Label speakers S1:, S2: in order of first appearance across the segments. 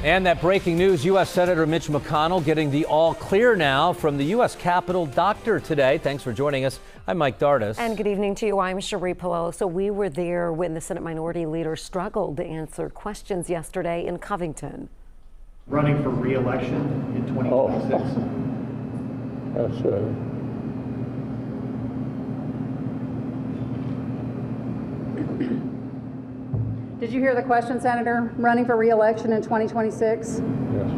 S1: And that breaking news, U.S. Senator Mitch McConnell getting the all clear now from the U.S. Capitol doctor today. Thanks for joining us. I'm Mike Dardis.
S2: And good evening to you. I'm Cherie Pallot. So we were there when the Senate Minority Leader struggled to answer questions yesterday in Covington.
S3: Running for re-election in 2026.
S4: That's
S5: Did you hear the question, Senator? Running for re-election in 2026?
S4: yes.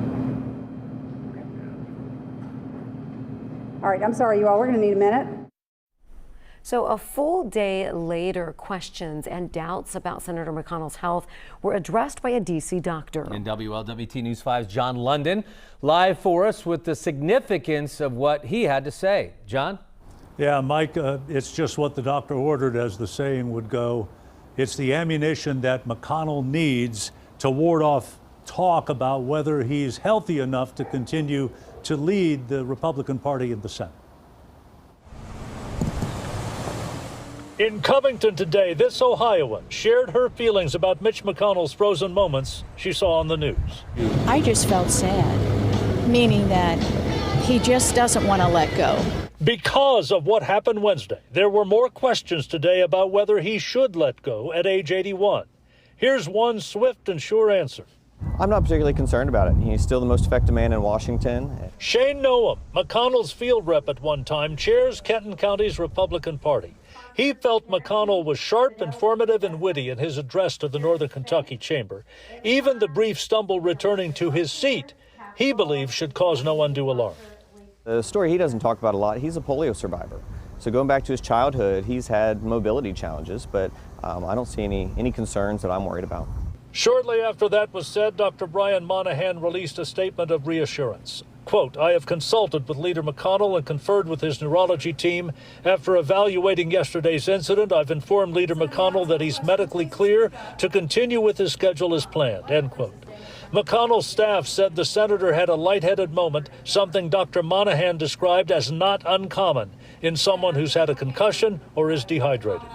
S5: All right, I'm sorry, you all. We're going to need a minute.
S2: So a full day later, questions and doubts about Senator McConnell's health were addressed by a D.C. doctor.
S1: And WLWT News 5's John London live for us with the significance of what he had to say. John?
S6: Yeah, Mike, it's just what the doctor ordered, as the saying would go. It's the ammunition that McConnell needs to ward off talk about whether he's healthy enough to continue to lead the Republican Party in the Senate.
S7: In Covington today, this Ohioan shared her feelings about Mitch McConnell's frozen moments she saw on the news.
S8: I just felt sad, meaning that he just doesn't want to let go.
S7: Because of what happened Wednesday, there were more questions today about whether he should let go at age 81. Here's one swift and sure answer.
S9: I'm not particularly concerned about it. He's still the most effective man in Washington.
S7: Shane Noem, McConnell's field rep at one time, chairs Kenton County's Republican Party. He felt McConnell was sharp, informative, and witty in his address to the Northern Kentucky Chamber. Even the brief stumble returning to his seat, he believes should cause no undue alarm.
S9: The story he doesn't talk about a lot, he's a polio survivor. So going back to his childhood, he's had mobility challenges, but I don't see any concerns that I'm worried about.
S7: Shortly after that was said, Dr. Brian Monahan released a statement of reassurance. Quote, I have consulted with Leader McConnell and conferred with his neurology team. After evaluating yesterday's incident, I've informed Leader McConnell that he's medically clear to continue with his schedule as planned, end quote. McConnell's staff said the senator had a lightheaded moment, something Dr. Monahan described as not uncommon in someone who's had a concussion or is dehydrated.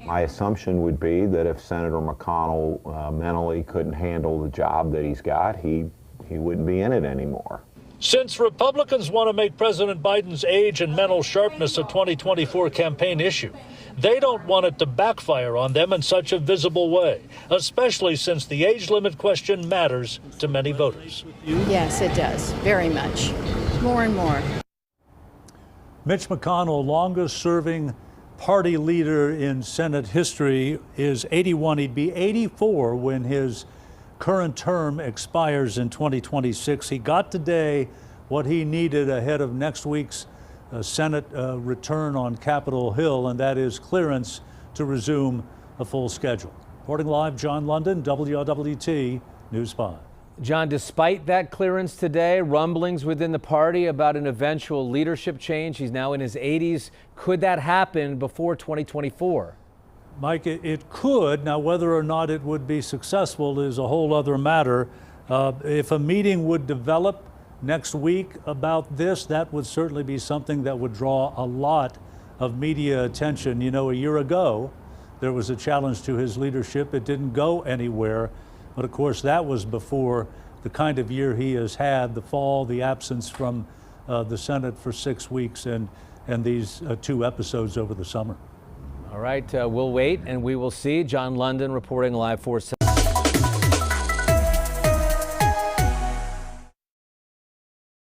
S4: My assumption would be that if Senator McConnell mentally couldn't handle the job that he's got, he wouldn't be in it anymore.
S7: Since Republicans want to make President Biden's age and mental sharpness a 2024 campaign issue, they don't want it to backfire on them in such a visible way, especially since the age limit question matters to many voters.
S8: Yes, it does, very much. More and more.
S6: Mitch McConnell, longest serving party leader in Senate history, is 81. He'd be 84 when his current term expires in 2026. He got today what he needed ahead of next week's Senate return on Capitol Hill, and that is clearance to resume a full schedule. Reporting live, John London, WLWT News 5.
S1: John, despite that clearance today, rumblings within the party about an eventual leadership change. He's now in his 80s. Could that happen before 2024?
S6: Mike, it could. Now, whether or not it would be successful is a whole other matter. If a meeting would develop next week about this, that would certainly be something that would draw a lot of media attention. You know, a year ago, there was a challenge to his leadership. It didn't go anywhere. But of course, that was before the kind of year he has had, the fall, the absence from the Senate for 6 weeks, and these two episodes over the summer.
S1: All right, we'll wait and we will see. John London reporting live for us.